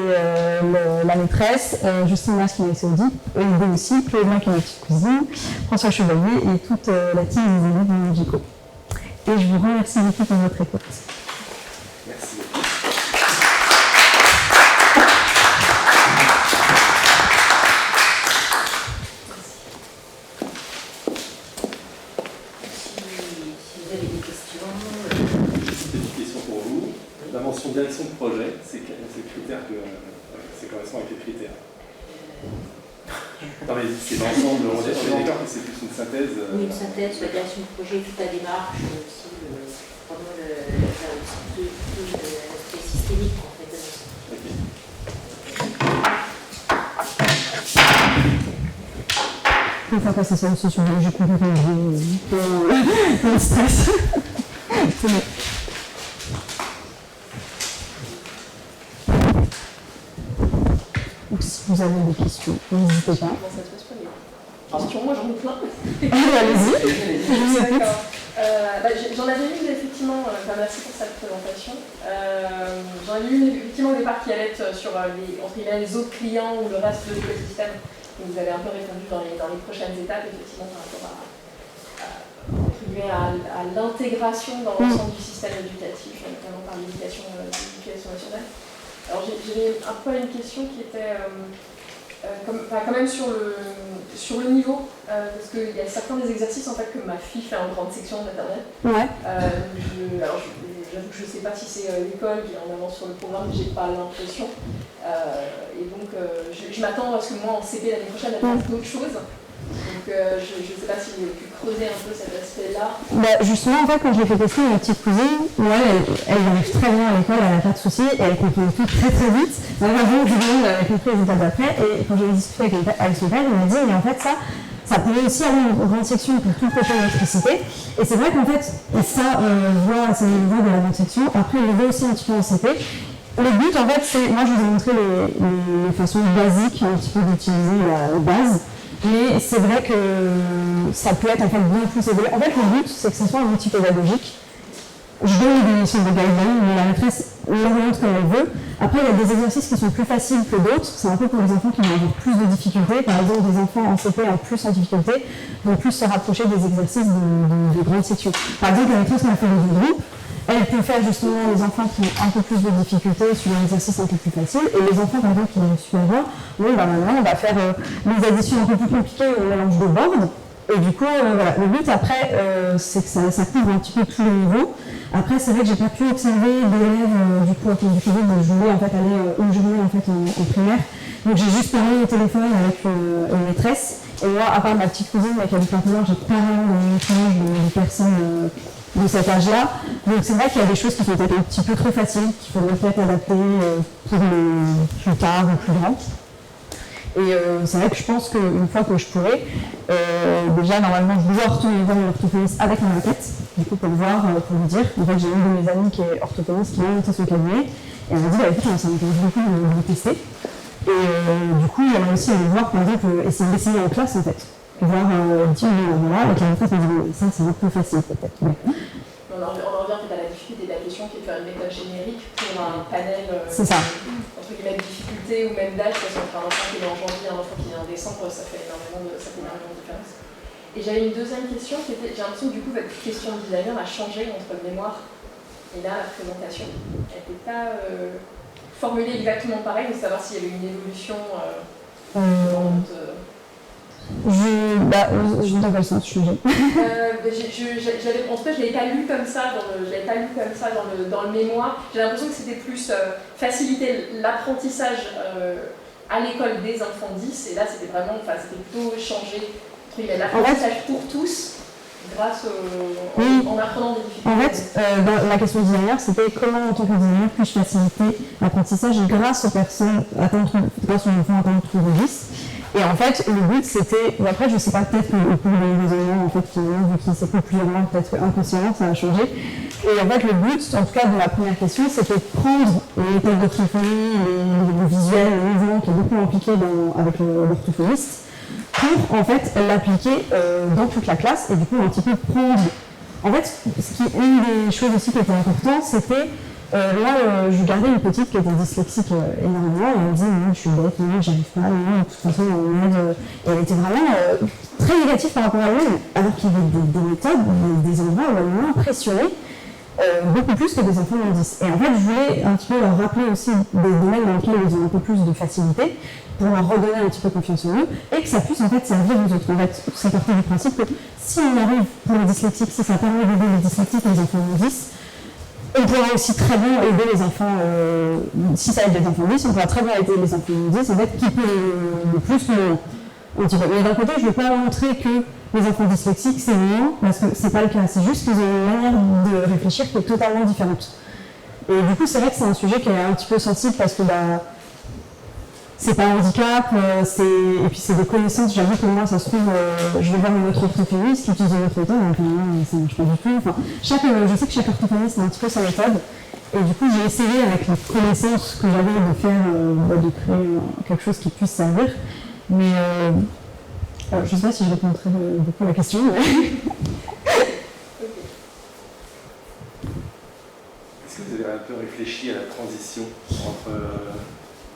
la maîtresse, Justine Mas qui m'a aidé aussi, Chloé Blanc qui est ma petite cousine, François Chevalier et toute la team des élèves musicaux. Et je vous remercie beaucoup pour votre écoute. Merci. La mention direction de projet, c'est critère que c'est correspond avec les critères. Non mais c'est l'ensemble, on est d'accord que c'est plus une synthèse. Oui, une synthèse, la direction de projet, toute la démarche, aussi vraiment l'aspect systémique en fait. Okay. Une fois passé ça aussi sur j'ai complètement le stress. C'est bon. Si vous avez des questions, n'hésitez pas. Comment ça se passe pas les questions? Moi j'en ai plein. Allez-y. D'accord. J'en avais une effectivement, merci pour cette présentation. J'en ai une effectivement au départ qui allait être sur les autres clients ou le reste de l'écosystème. Vous avez un peu répondu dans les prochaines étapes, effectivement, par rapport à contribuer à l'intégration dans l'ensemble du système éducatif, notamment par l'éducation nationale. Alors j'ai un peu une question qui était quand même sur le niveau, parce qu'il y a certains des exercices en fait que ma fille fait en grande section de maternelle. Ouais. Alors j'avoue que je ne sais pas si c'est l'école qui est en avance sur le programme, mais j'ai pas l'impression. Et donc je m'attends à ce que moi en CP l'année prochaine elle fasse d'autres choses. Donc je ne sais pas si vous avez pu creuser un peu cet aspect-là. Justement, en fait, quand je l'ai fait tester, ma petite cousine, elle arrive très bien à l'école, elle n'a pas de soucis, et elle comprend tout très très vite. Par exemple, je lui demande, elle a compris les étapes d'après, et quand j'ai discuté avec son père, il m'a dit, mais en fait, ça pourrait aussi avoir une grande section pour tout le côté électricité. Et c'est vrai qu'en fait, ça, c'est le niveau de la grande section. Après, il veut aussi un petit peu en CP. Le but, en fait, c'est, moi, je vous ai montré les façons basiques un petit peu d'utiliser la base. Mais c'est vrai que ça peut être en fait bien plus évolué. En fait, le but, c'est que ce soit un outil pédagogique. Je donne les définitions de guidelines, mais la maîtresse l'oriente comme elle veut. Après, il y a des exercices qui sont plus faciles que d'autres. C'est un peu pour les enfants qui vont avoir plus de difficultés. Par exemple, des enfants en CP en plus en difficulté vont plus se rapprocher des exercices de grande section. Par exemple, la maîtresse m'a fait des groupes. Elle peut faire justement les enfants qui ont un peu plus de difficultés sur un exercice un peu plus facile, et les enfants par exemple qui ont supérieur, maintenant on va faire les additions un peu plus compliquées au mélange de bornes, et du coup voilà. Le but après c'est que ça couvre un petit peu tous les niveaux. Après c'est vrai que j'ai pas pu observer d'élèves du coup à cause du Covid, donc je voulais en fait aller une journée en fait en primaire, donc j'ai juste parlé au téléphone avec une maîtresse, et moi à part ma petite cousine qui habite un peu loin, j'ai pas vraiment de montrage de personnes de cet âge-là. Donc c'est vrai qu'il y a des choses qui sont peut-être un petit peu trop faciles, qu'il faudrait peut-être adapter pour les plus tard ou plus grands. Et c'est vrai que je pense qu'une fois que je pourrai, déjà normalement je dois retourner voir l'orthophoniste avec ma maquette, du coup pour voir, pour vous dire. En fait j'ai une de mes amies qui est orthophoniste qui m'a monté son cabinet, et elle m'a dit écoute, ça m'intéresse beaucoup de le tester. Et du coup elle a aussi allé voir par exemple, essayer d'essayer en classe en fait. Voir dire voilà, avec la maîtresse, on dit ça c'est un peu facile peut-être. Ouais. On en revient peut-être à la difficulté de la question qui est de faire une méthode générique pour un panel c'est ça. Entre guillemets de difficulté ou même d'âge, parce qu'entre un enfant qui est né en janvier et un enfant qui est né en décembre, ça fait énormément de différence. Et j'avais une deuxième question qui était, j'ai l'impression que du coup votre question de designer a changé entre le mémoire et là la présentation. Elle n'était pas formulée exactement pareil, de savoir s'il y avait une évolution dans votre... Dans quel sens changer? En tout cas, je l'avais pas lu comme ça dans le mémoire. J'ai l'impression que c'était plus faciliter l'apprentissage à l'école des enfants 10, et là c'était vraiment, c'était plutôt changer l'apprentissage pour tous grâce en apprenant des difficultés. En fait, la question du designer, c'était comment en tant que designer puis-je faciliter l'apprentissage grâce aux personnes grâce aux enfants atteints de troubles 10. Et en fait, le but c'était, après je sais pas, peut-être que pour les raisonnements, en fait, vu qu'ils s'est populairement, peut-être inconsciemment, ça a changé. Et en fait, le but, en tout cas de la première question, c'était de prendre les méthodes d'orthophonie, le visuel, le mouvement qui est beaucoup impliqué avec l'orthophoniste, pour en fait l'appliquer dans toute la classe et du coup un petit peu prendre. En fait, une des choses aussi qui était importante, c'était je gardais une petite qui était dyslexique énormément et elle me disait non, je suis bête, non, j'arrive pas, non, de toute façon, et elle était vraiment très négative par rapport à elle-même, alors qu'il y avait des méthodes, des endroits où elle m'impressionnait beaucoup plus que des enfants de 10. Et en fait, je voulais un petit peu leur rappeler aussi des domaines dans lesquels ils ont un peu plus de facilité pour leur redonner un petit peu confiance en eux et que ça puisse en fait servir aux autres. En fait, c'est parti du principe que si on arrive pour les dyslexiques, si ça permet d'aider les dyslexiques et les enfants de 10, on pourra aussi très bien aider les enfants, si ça aide les enfants 10, on pourra très bien aider les enfants 10, en fait, qui peut le plus que le moins. Mais d'un côté, je ne veux pas montrer que les enfants dyslexiques, c'est moins, parce que c'est pas le cas. C'est juste qu'ils ont une manière de réfléchir qui est totalement différente. Et du coup, c'est vrai que c'est un sujet qui est un petit peu sensible parce que c'est pas un handicap, et puis c'est des connaissances. J'avoue que moi, ça se trouve, je vais voir une autre orthophoniste qui utilise une autre méthode, donc ça ne marche pas du tout. Enfin, je sais que chaque orthophoniste a un petit peu sa méthode. Et du coup, j'ai essayé avec les connaissances que j'avais de faire, de créer quelque chose qui puisse servir. Mais je ne sais pas si je répondrai beaucoup à la question. Mais... Est-ce que vous avez un peu réfléchi à la transition entre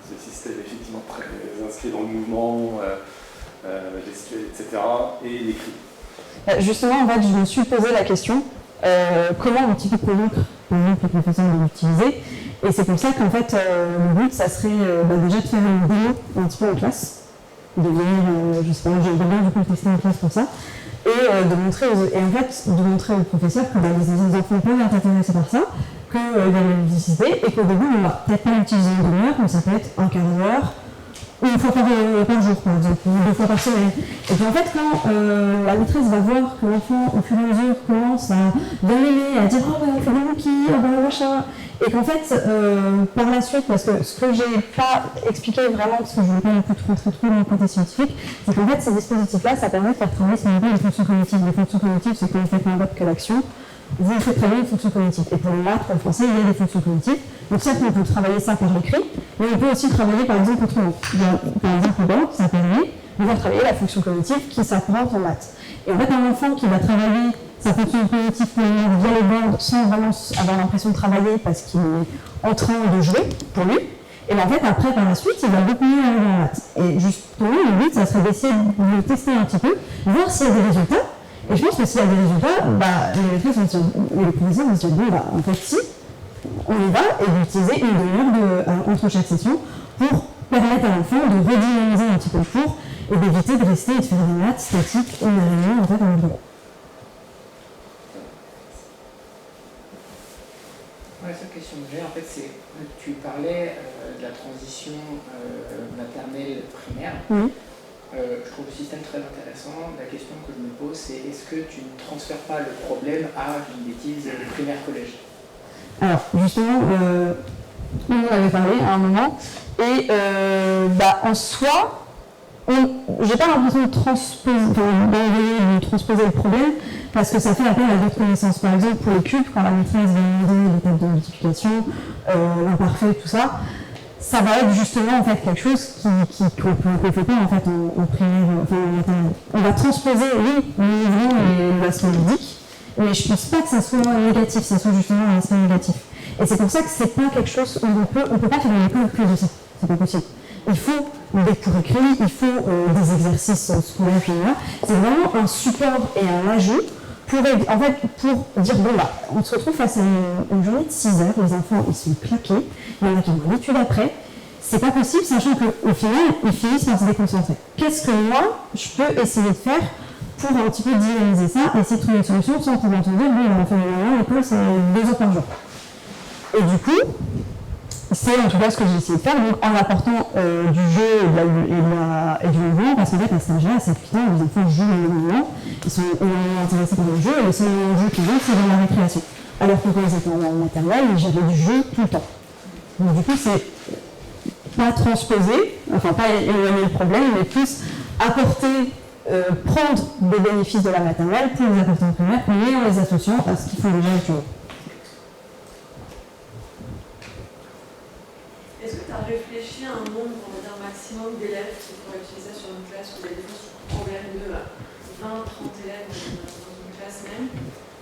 ce système effectivement très inscrit dans le mouvement, etc., et l'écrit? Justement, en fait, je me suis posé la question comment un petit peu convaincre les professeurs de l'utiliser. Et c'est pour ça qu'en fait, le but, ça serait déjà de faire une démo un petit peu en classe. De venir, je sais pas, j'aimerais bien du coup tester en classe pour ça, et de montrer aux professeurs que les enfants peuvent être intéressés par ça, qu'il y a de la nécessité, et qu'au début, on va peut-être pas l'utiliser une demi-heure, mais ça peut être un quart d'heure, ou une fois par jour, par exemple, ou 2 fois par semaine. Et puis en fait, quand la maîtresse va voir que l'enfant, au fur et à mesure, commence à bien l'aimer, à dire « Oh, fais des moquis, oh, machin », et qu'en fait, par la suite, parce que ce que j'ai pas expliqué vraiment, parce que je ne veux pas non plus rentrer trop dans le côté scientifique, c'est qu'en fait, ces dispositifs-là, ça permet de faire travailler ce qu'on appelle les fonctions cognitives. Les fonctions cognitives, c'est quand vous faites n'importe quelle action, vous faites travailler les fonctions cognitives. Et pour le maths, pour le français, il y a des fonctions cognitives. Donc certes, on peut travailler ça par l'écrit, mais on peut aussi travailler, par exemple, autrement. Par exemple, le banc, ça permet de faire travailler la fonction cognitive qui s'apprend en maths. Et en fait, un enfant qui va travailler sa fonction cognitive via les bandes sans vraiment avoir l'impression de travailler parce qu'il est en train de jouer pour lui, et bien en fait après par la suite il va beaucoup mieux arriver en maths. Et justement le but ça serait d'essayer de le tester un petit peu, voir s'il y a des résultats, et je pense que s'il y a des résultats, les professeurs vont se dire en fait si, on y va, et d'utiliser une demi-heure entre chaque session pour permettre à l'enfant de redynamiser un petit peu le cours et d'éviter de rester et de faire des maths statiques une heure et demie en fait en bureau. La seule question que j'ai, en fait, c'est tu parlais de la transition maternelle-primaire. Oui. Je trouve le système très intéressant. La question que je me pose, c'est est-ce que tu ne transfères pas le problème à une bêtise primaire-collège? Alors, justement, on en avait parlé à un moment, et en soi, j'ai pas l'impression de transposer le problème, parce que ça fait appel à d'autres connaissances. Par exemple, pour les cubes, quand la maîtresse va demander les tables de multiplication, l'imparfait, tout ça, ça va être justement en fait quelque chose qu'on ne fait pas en fait en primaire, on va transposer, oui, le mouvement et l'aspect ludique, mais je pense pas que ça soit négatif, ça soit justement un aspect négatif. Et c'est pour ça que c'est pas quelque chose où on peut pas faire une école que de ça, c'est pas possible. Il faut des cours écrits, il faut des exercices scolaires, c'est vraiment un support et un ajout pour dire on se retrouve face à une journée de 6 heures, les enfants ils sont claqués, il y en a qui ont l'habitude après. c'est pas possible, sachant qu'au final, ils finissent par se déconcentrer. Qu'est-ce que moi, je peux essayer de faire pour un petit peu dynamiser ça, essayer de trouver une solution sans pour autant dire, oui, on a fait l'école, c'est 2 heures par jour. Et du coup, c'est en tout cas ce que j'ai essayé de faire, donc en apportant du jeu et du mouvement, parce qu'en fait, à cet âge-là, à 7-8 ans, les enfants jouent énormément, ils sont énormément intéressés par le jeu, et le seul jeu qu'ils ont, c'est dans la récréation. Alors que quand ils étaient en maternelle, j'avais du jeu tout le temps. Donc du coup, c'est pas transposer, enfin pas éloigner le problème, mais plus apporter, prendre des bénéfices de la maternelle pour les apporter en primaire, mais en les associant à ce qu'ils font déjà actuellement. Est-ce que tu as réfléchi à un nombre, on va dire, maximum d'élèves qui pourraient utiliser ça sur une classe où il y a des problèmes de 20-30 élèves dans une classe même?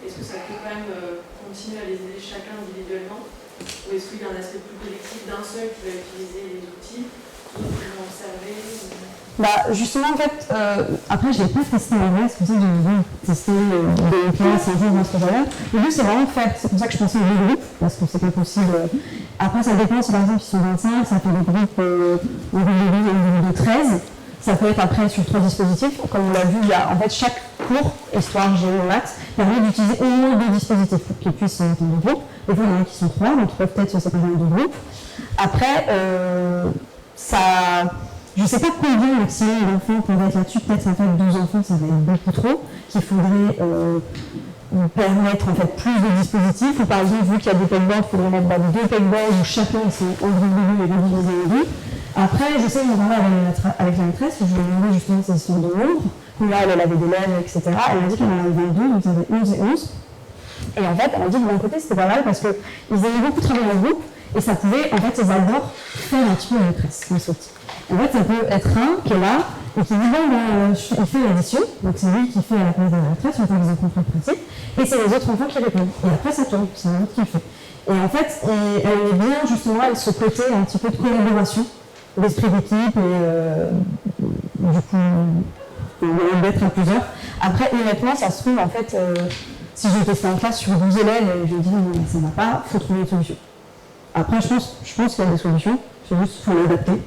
Est-ce que ça peut quand même continuer à les aider chacun individuellement? Ou est-ce qu'il y a un aspect plus collectif d'un seul qui va utiliser les outils, d'autres qui vont observer Bah, justement, en fait, après, je l'ai pas testé en vrai, c'est pour ça que j'ai voulu tester des classes un jour dans ce que j'avais. Le but, c'est vraiment de faire, c'est pour ça que je pensais aux groupes, parce que c'est pas possible. Après, ça dépend, si par exemple ils sont 25, ça fait des groupes en groupe de 13. Ça peut être après sur 3 dispositifs. Comme on l'a vu, il y a en fait chaque cours, histoire, géo, maths, permet d'utiliser au moins 2 dispositifs pour qu'ils puissent se mettre en groupe. Des fois, il y en a qui sont 3, donc ils peuvent peut-être se séparer en 2 groupes. Après, je ne sais pas combien maximum d'enfants peuvent être là-dessus, peut-être en fait 12 enfants, ça va être beaucoup trop, qu'il faudrait permettre en fait plus de dispositifs, ou par exemple, vu qu'il y a des pegboards, il faudrait mettre 2 pegboards où chacun sont en groupe de 2 et en groupe. Après, je sais que j'en parlais avec la maîtresse, je lui ai demandé justement ces histoires de nombre, où là, elle avait des lèvres, etc. Elle m'a dit qu'elle en avait 22, donc ça avait 11 et 11. Et en fait, elle m'a dit que d'un côté, c'était pas mal parce qu'ils aimaient beaucoup travailler en groupe, et ça pouvait, en fait, ils adorent faire un petit peu la maîtresse, le saut. En fait, ça peut être un qui est là, et qui dit, bon, il fait l'addition, donc c'est lui qui fait à la place de la maîtresse, on fait des enfants le principe, et c'est les autres enfants qui répondent. Et après, ça tourne, c'est un autre qui le fait. Et en fait, elle aimait bien, justement, ce côté un petit peu de collaboration, l'esprit d'équipe, et du coup, d'être à plusieurs. Après, honnêtement, ça se trouve, en fait, si je testais en classe sur 12 élèves, je dis, non, ça ne va pas, il faut trouver une solution. Après, je pense qu'il y a des solutions, c'est juste qu'il faut l'adapter.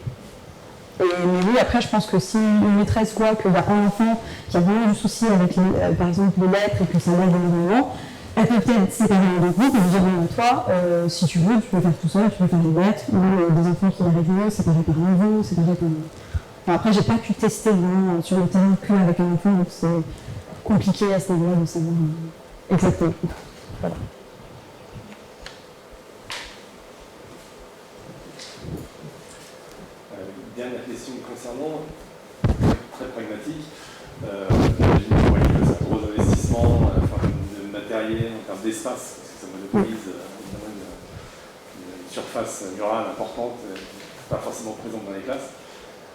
Mais oui, après, je pense que si une maîtresse voit qu'il y a un enfant qui a vraiment du souci avec, par exemple, les lettres et que ça l'aide énormément, elle peut peut-être séparer en 2 groupes et lui dire, bon, toi, si tu veux, tu peux faire tout seul, tu peux faire les lettres, ou des enfants qui arrivent mieux, séparés par niveau, séparés par... Enfin, après, j'ai pas pu tester vraiment sur le terrain qu'avec un enfant, donc c'est compliqué à ce niveau-là de savoir exactement. Voilà. Dernière question concernant, très pragmatique, j'imagine que c'est un gros investissement en termes de matériel, en termes d'espace, parce que ça monopolise évidemment une surface murale importante, pas forcément présente dans les classes.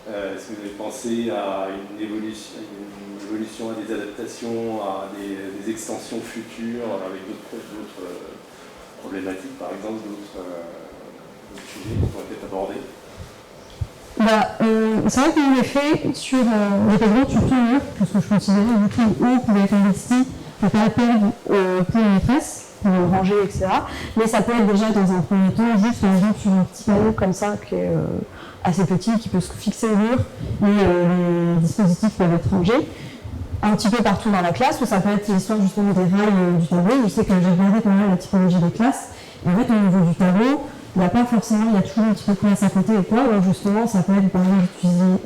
Est-ce que vous avez pensé à une évolution, à des adaptations, à des extensions futures avec d'autres problématiques, par exemple, d'autres sujets qu'on pourrait peut-être aborder? C'est vrai qu'on l'a fait sur les paysages sur tout le mur, parce que je considérais du coup où on pouvait être investi pour pas perdre pour les maîtresses, pour ranger, etc. Mais ça peut être déjà dans un premier temps, juste par exemple sur un petit panneau comme ça, qui est assez petit, qui peut se fixer au mur, et les dispositifs peuvent être rangés. Un petit peu partout dans la classe, ou ça peut être l'histoire justement des rails du tableau. Je sais que j'ai regardé pas mal la typologie des classes, et en fait au niveau du tableau, il n'y a pas forcément, il y a toujours un petit peu de place à côté ou quoi, donc justement ça peut être par exemple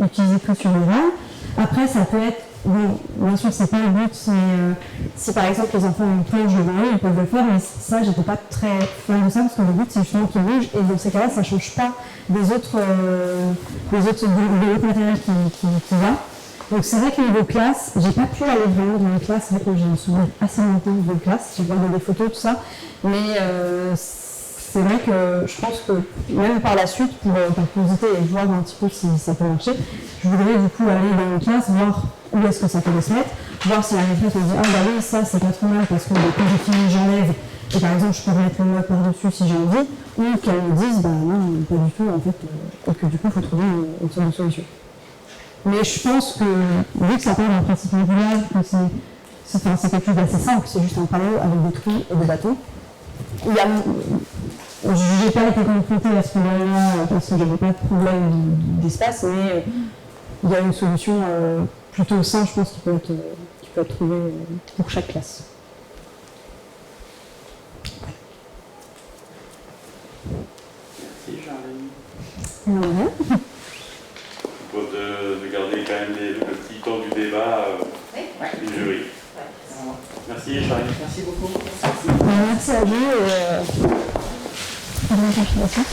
utilisé que sur les rails. Après ça peut être, bon, bien sûr c'est pas le but, mais si par exemple les enfants ont une planche devant eux, ils peuvent le faire, mais ça j'étais pas très fan de ça, parce que le but c'est justement qu'ils bougent, et dans ces cas-là ça ne change pas des autres matériels qui va. Donc c'est vrai que niveau classe, j'ai pas pu aller vraiment dans les classes, c'est vrai que j'ai un souvenir assez longtemps de classe, j'ai regardé des photos, tout ça, mais c'est vrai que je pense que même par la suite, par curiosité et voir un petit peu si ça peut marcher, je voudrais du coup aller dans une classe, voir où est-ce que ça peut se mettre, voir si la maîtresse me dit « Ah bah oui, ça c'est pas trop mal parce que quand j'ai fini j'enlève et par exemple je peux mettre le mode par-dessus si j'ai envie » ou qu'elle me dise « Bah non, pas du tout en fait » et que du coup il faut trouver une sorte de solution. Mais je pense que, vu que ça part d'un principe modulaire, que c'est quelque chose d'assez simple, c'est juste un panneau avec des trous et des bâtons, il y a je n'ai pas été confrontée à ce problème-là parce que je n'avais pas de problème d'espace, mais il y a une solution plutôt simple, je pense, qui peut être trouvée pour chaque classe. Merci, Charline. Voilà. Je propose de garder quand même le petit temps du débat du jury. Merci, Charline. Merci beaucoup. Merci à vous et bonne continuation.